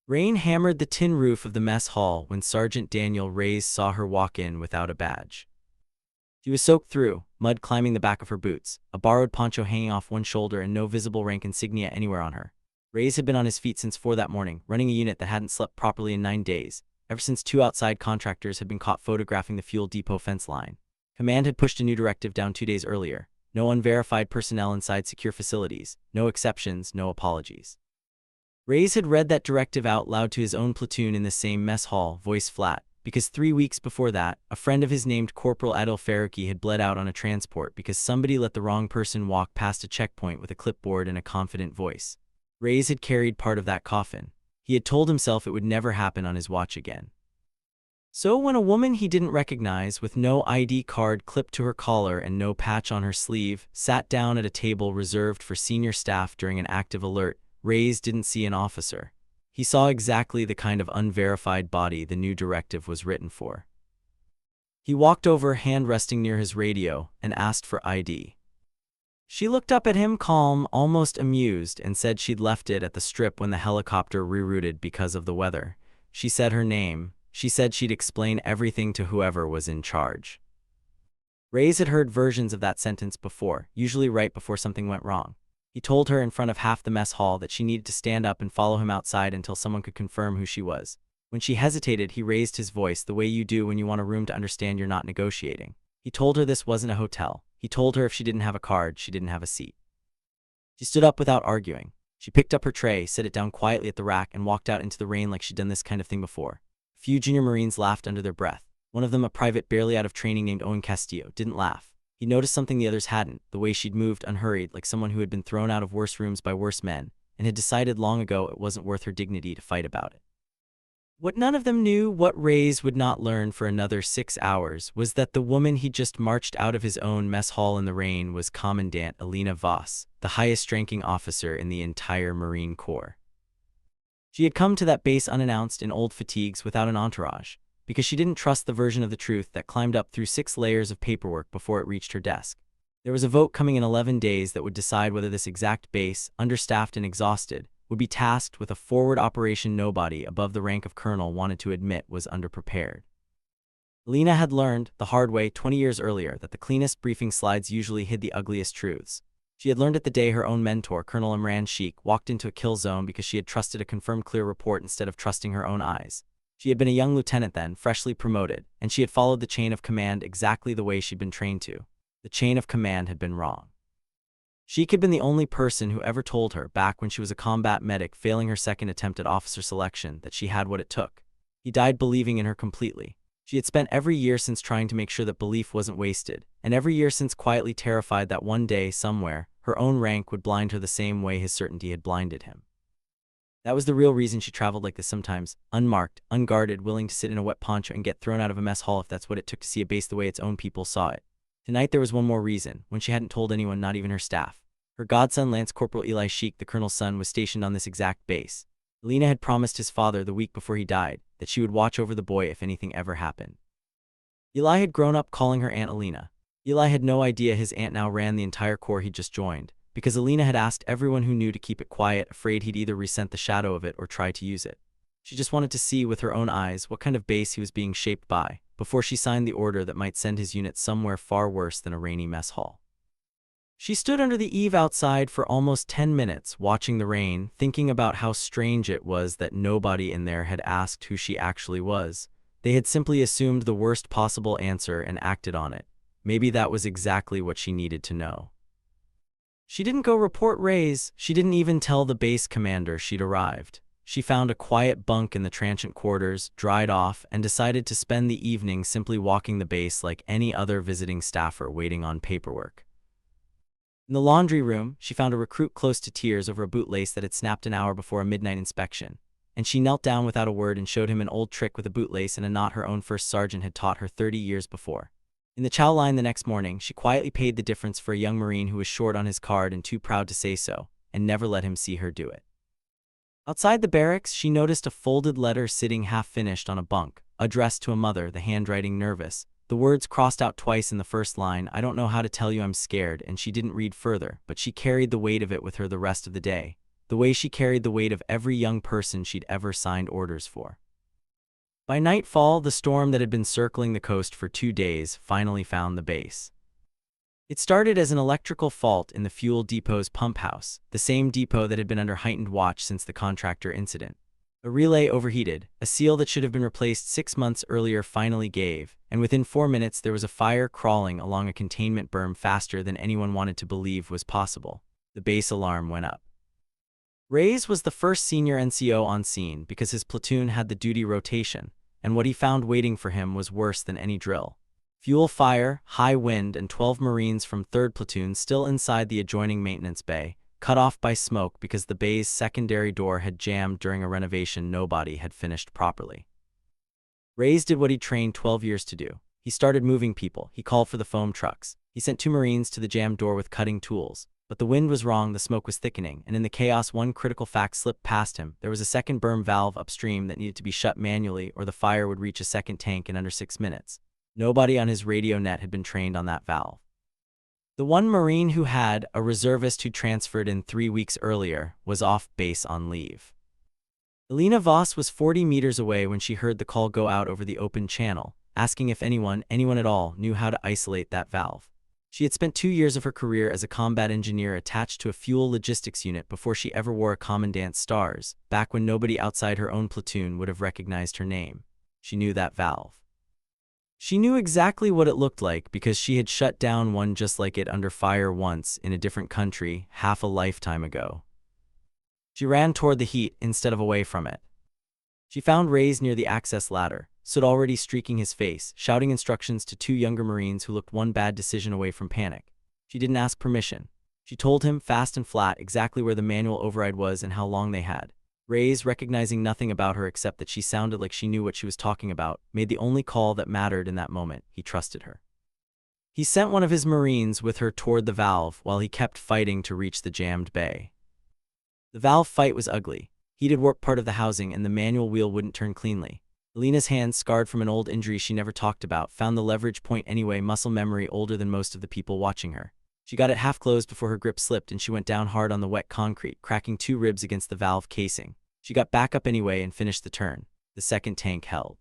Rain hammered the tin roof of the mess hall when Sergeant Daniel Reyes saw her walk in without a badge. She was soaked through, mud climbing the back of her boots, a borrowed poncho hanging off one shoulder and no visible rank insignia anywhere on her. Reyes had been on his feet since 4 that morning, running a unit that hadn't slept properly in 9 days, ever since 2 outside contractors had been caught photographing the fuel depot fence line. Command had pushed a new directive down 2 days earlier: no unverified personnel inside secure facilities, no exceptions, no apologies. Reyes had read that directive out loud to his own platoon in the same mess hall, voice flat, because 3 weeks before that, a friend of his named Corporal Adil Faruqi had bled out on a transport because somebody let the wrong person walk past a checkpoint with a clipboard and a confident voice. Reyes had carried part of that coffin. He had told himself it would never happen on his watch again. So when a woman he didn't recognize, with no ID card clipped to her collar and no patch on her sleeve, sat down at a table reserved for senior staff during an active alert, Reyes didn't see an officer. He saw exactly the kind of unverified body the new directive was written for. He walked over, hand resting near his radio, and asked for ID. She looked up at him, calm, almost amused, and said she'd left it at the strip when the helicopter rerouted because of the weather. She said her name. She said she'd explain everything to whoever was in charge. Reyes had heard versions of that sentence before, usually right before something went wrong. He told her in front of half the mess hall that she needed to stand up and follow him outside until someone could confirm who she was. When she hesitated, he raised his voice the way you do when you want a room to understand you're not negotiating. He told her this wasn't a hotel. He told her if she didn't have a card, she didn't have a seat. She stood up without arguing. She picked up her tray, set it down quietly at the rack, and walked out into the rain like she'd done this kind of thing before. A few junior Marines laughed under their breath. One of them, a private barely out of training named Owen Castillo, didn't laugh. He noticed something the others hadn't: the way she'd moved unhurried, like someone who had been thrown out of worse rooms by worse men, and had decided long ago it wasn't worth her dignity to fight about it. What none of them knew, what Reyes would not learn for another 6 hours, was that the woman he just marched out of his own mess hall in the rain was Commandant Elena Voss, the highest-ranking officer in the entire Marine Corps. She had come to that base unannounced in old fatigues without an entourage, because she didn't trust the version of the truth that climbed up through 6 layers of paperwork before it reached her desk. There was a vote coming in 11 days that would decide whether this exact base, understaffed and exhausted, would be tasked with a forward operation nobody above the rank of colonel wanted to admit was underprepared. Elena had learned, the hard way 20 years earlier, that the cleanest briefing slides usually hid the ugliest truths. She had learned it the day her own mentor, Colonel Imran Sheikh, walked into a kill zone because she had trusted a confirmed clear report instead of trusting her own eyes. She had been a young lieutenant then, freshly promoted, and she had followed the chain of command exactly the way she'd been trained to. The chain of command had been wrong. Sheikh had been the only person who ever told her, back when she was a combat medic failing her second attempt at officer selection, that she had what it took. He died believing in her completely. She had spent every year since trying to make sure that belief wasn't wasted, and every year since quietly terrified that one day, somewhere, her own rank would blind her the same way his certainty had blinded him. That was the real reason she traveled like this sometimes, unmarked, unguarded, willing to sit in a wet poncho and get thrown out of a mess hall if that's what it took to see a base the way its own people saw it. Tonight there was one more reason, when she hadn't told anyone, not even her staff. Her godson, Lance Corporal Eli Sheikh, the colonel's son, was stationed on this exact base. Elena had promised his father the week before he died that she would watch over the boy if anything ever happened. Eli had grown up calling her Aunt Elena. Eli had no idea his aunt now ran the entire corps he'd just joined, because Elena had asked everyone who knew to keep it quiet, afraid he'd either resent the shadow of it or try to use it. She just wanted to see with her own eyes what kind of base he was being shaped by, before she signed the order that might send his unit somewhere far worse than a rainy mess hall. She stood under the eave outside for almost 10 minutes, watching the rain, thinking about how strange it was that nobody in there had asked who she actually was. They had simply assumed the worst possible answer and acted on it. Maybe that was exactly what she needed to know. She didn't go report Reyes. She didn't even tell the base commander she'd arrived. She found a quiet bunk in the transient quarters, dried off, and decided to spend the evening simply walking the base like any other visiting staffer waiting on paperwork. In the laundry room, she found a recruit close to tears over a bootlace that had snapped an hour before a midnight inspection, and she knelt down without a word and showed him an old trick with a bootlace and a knot her own first sergeant had taught her 30 years before. In the chow line the next morning, she quietly paid the difference for a young Marine who was short on his card and too proud to say so, and never let him see her do it. Outside the barracks, she noticed a folded letter sitting half-finished on a bunk, addressed to a mother, the handwriting nervous. The words crossed out twice in the first line: "I don't know how to tell you I'm scared," and she didn't read further, but she carried the weight of it with her the rest of the day. the way she carried the weight of every young person she'd ever signed orders for. By nightfall, the storm that had been circling the coast for 2 days finally found the base. It started as an electrical fault in the fuel depot's pump house, the same depot that had been under heightened watch since the contractor incident. A relay overheated, a seal that should have been replaced 6 months earlier finally gave, and within 4 minutes there was a fire crawling along a containment berm faster than anyone wanted to believe was possible. The base alarm went up. Reyes was the first senior NCO on scene because his platoon had the duty rotation, and what he found waiting for him was worse than any drill. Fuel fire, high wind, and 12 Marines from 3rd Platoon still inside the adjoining maintenance bay, cut off by smoke because the bay's secondary door had jammed during a renovation nobody had finished properly. Reyes did what he trained 12 years to do. He started moving people. He called for the foam trucks. He sent 2 Marines to the jammed door with cutting tools. But the wind was wrong, the smoke was thickening, and in the chaos one critical fact slipped past him. There was a second berm valve upstream that needed to be shut manually or the fire would reach a second tank in under 6 minutes. Nobody on his radio net had been trained on that valve. The one Marine who had, a reservist who transferred in 3 weeks earlier, was off base on leave. Elena Voss was 40 meters away when she heard the call go out over the open channel, asking if anyone at all, knew how to isolate that valve. She had spent 2 years of her career as a combat engineer attached to a fuel logistics unit before she ever wore a commandant's stars, back when nobody outside her own platoon would have recognized her name. She knew that valve. She knew exactly what it looked like because she had shut down one just like it under fire once in a different country half a lifetime ago. She ran toward the heat instead of away from it. She found Reyes near the access ladder, stood already streaking his face, shouting instructions to 2 younger Marines who looked one bad decision away from panic. She didn't ask permission. She told him, fast and flat, exactly where the manual override was and how long they had. Reyes, recognizing nothing about her except that she sounded like she knew what she was talking about, made the only call that mattered in that moment. He trusted her. He sent one of his Marines with her toward the valve while he kept fighting to reach the jammed bay. The valve fight was ugly. Heated warped part of the housing and the manual wheel wouldn't turn cleanly. Elena's hands, scarred from an old injury she never talked about, found the leverage point anyway, muscle memory older than most of the people watching her. She got it half closed before her grip slipped and she went down hard on the wet concrete, cracking 2 ribs against the valve casing. She got back up anyway and finished the turn. The second tank held.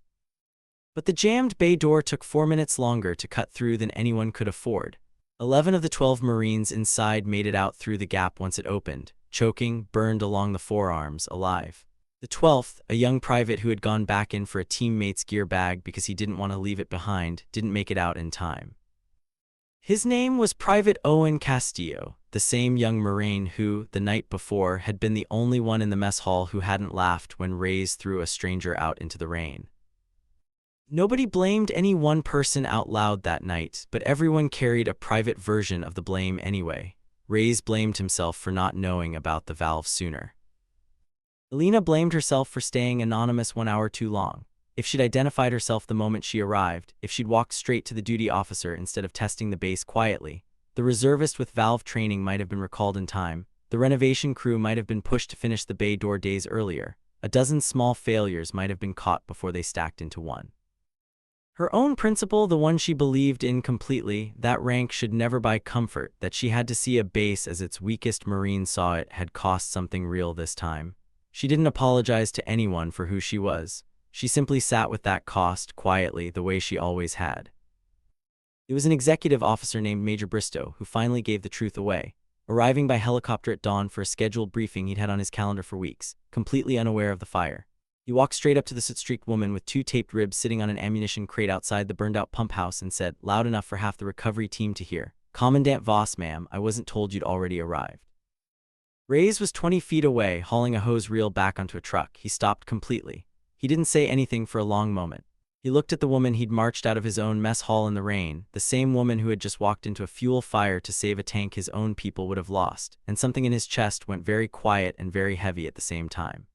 But the jammed bay door took 4 minutes longer to cut through than anyone could afford. 11 of the 12 Marines inside made it out through the gap once it opened, choking, burned along the forearms, alive. The 12th, a young private who had gone back in for a teammate's gear bag because he didn't want to leave it behind, didn't make it out in time. His name was Private Owen Castillo, the same young Marine who, the night before, had been the only one in the mess hall who hadn't laughed when Reyes threw a stranger out into the rain. Nobody blamed any one person out loud that night, but everyone carried a private version of the blame anyway. Reyes blamed himself for not knowing about the valve sooner. Elena blamed herself for staying anonymous 1 hour too long. If she'd identified herself the moment she arrived, if she'd walked straight to the duty officer instead of testing the base quietly, the reservist with valve training might have been recalled in time, the renovation crew might have been pushed to finish the bay door days earlier, a dozen small failures might have been caught before they stacked into one. Her own principle, the one she believed in completely, that rank should never buy comfort, that she had to see a base as its weakest Marine saw it, had cost something real this time. She didn't apologize to anyone for who she was. She simply sat with that cost quietly the way she always had. It was an executive officer named Major Bristow who finally gave the truth away, arriving by helicopter at dawn for a scheduled briefing he'd had on his calendar for weeks, completely unaware of the fire. He walked straight up to the soot-streaked woman with 2 taped ribs sitting on an ammunition crate outside the burned-out pump house and said, loud enough for half the recovery team to hear, "Commandant Voss, ma'am, I wasn't told you'd already arrived." Reyes was 20 feet away, hauling a hose reel back onto a truck. He stopped completely. He didn't say anything for a long moment. He looked at the woman he'd marched out of his own mess hall in the rain, the same woman who had just walked into a fuel fire to save a tank his own people would have lost, and something in his chest went very quiet and very heavy at the same time.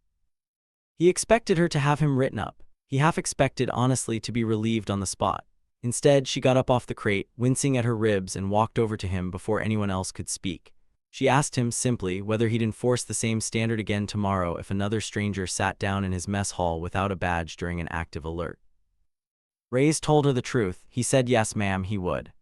He expected her to have him written up. He half expected, honestly, to be relieved on the spot. Instead, she got up off the crate, wincing at her ribs, and walked over to him before anyone else could speak. She asked him, simply, whether he'd enforce the same standard again tomorrow if another stranger sat down in his mess hall without a badge during an active alert. Reyes told her the truth. He said yes, ma'am, he would.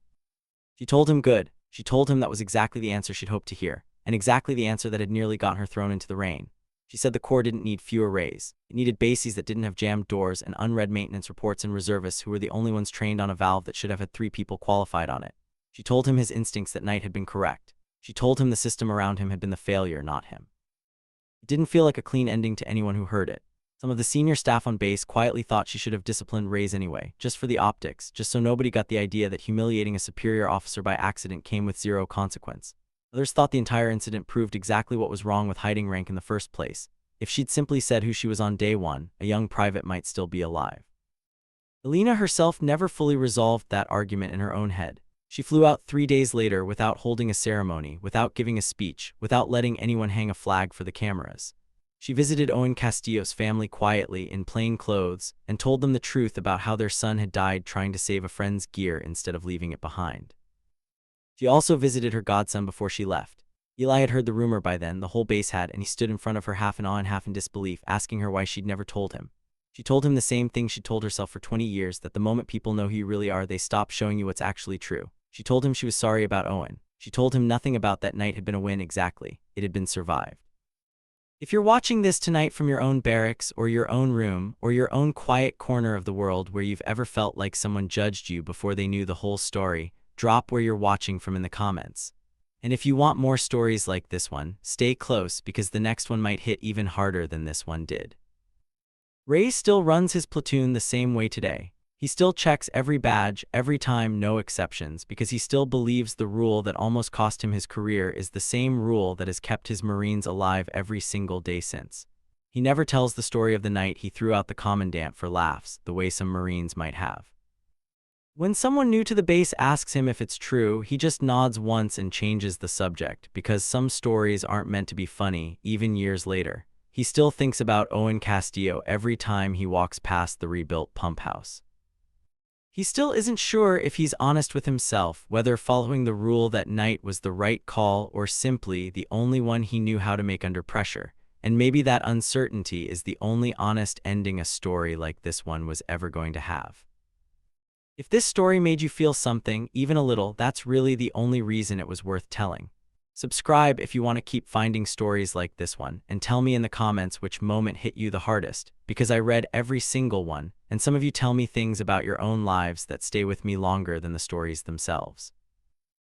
She told him good. She told him that was exactly the answer she'd hoped to hear. and exactly the answer that had nearly gotten her thrown into the rain. She said the Corps didn't need fewer rays. It needed bases that didn't have jammed doors and unread maintenance reports and reservists who were the only ones trained on a valve that should have had 3 people qualified on it. She told him his instincts that night had been correct. She told him the system around him had been the failure, not him. It didn't feel like a clean ending to anyone who heard it. Some of the senior staff on base quietly thought she should have disciplined Rays anyway, just for the optics, just so nobody got the idea that humiliating a superior officer by accident came with 0 consequence. Others thought the entire incident proved exactly what was wrong with hiding rank in the first place. If she'd simply said who she was on day 1, a young private might still be alive. Elena herself never fully resolved that argument in her own head. She flew out 3 days later without holding a ceremony, without giving a speech, without letting anyone hang a flag for the cameras. She visited Owen Castillo's family quietly in plain clothes and told them the truth about how their son had died trying to save a friend's gear instead of leaving it behind. She also visited her godson before she left. Eli had heard the rumor by then, the whole base had, and he stood in front of her half in awe and half in disbelief, asking her why she'd never told him. She told him the same thing she'd told herself for 20 years, that the moment people know who you really are, they stop showing you what's actually true. She told him she was sorry about Owen. She told him nothing about that night had been a win exactly. It had been survived. If you're watching this tonight from your own barracks or your own room or your own quiet corner of the world where you've ever felt like someone judged you before they knew the whole story, drop where you're watching from in the comments. And if you want more stories like this one, stay close because the next one might hit even harder than this one did. Ray still runs his platoon the same way today. He still checks every badge, every time, no exceptions, because he still believes the rule that almost cost him his career is the same rule that has kept his Marines alive every single day since. He never tells the story of the night he threw out the commandant for laughs, the way some Marines might have. When someone new to the base asks him if it's true, he just nods once and changes the subject, because some stories aren't meant to be funny, even years later. He still thinks about Owen Castillo every time he walks past the rebuilt pump house. He still isn't sure if he's honest with himself, whether following the rule that night was the right call or simply the only one he knew how to make under pressure. And maybe that uncertainty is the only honest ending a story like this one was ever going to have. If this story made you feel something, even a little, that's really the only reason it was worth telling. Subscribe if you want to keep finding stories like this one, and tell me in the comments which moment hit you the hardest, because I read every single one, and some of you tell me things about your own lives that stay with me longer than the stories themselves.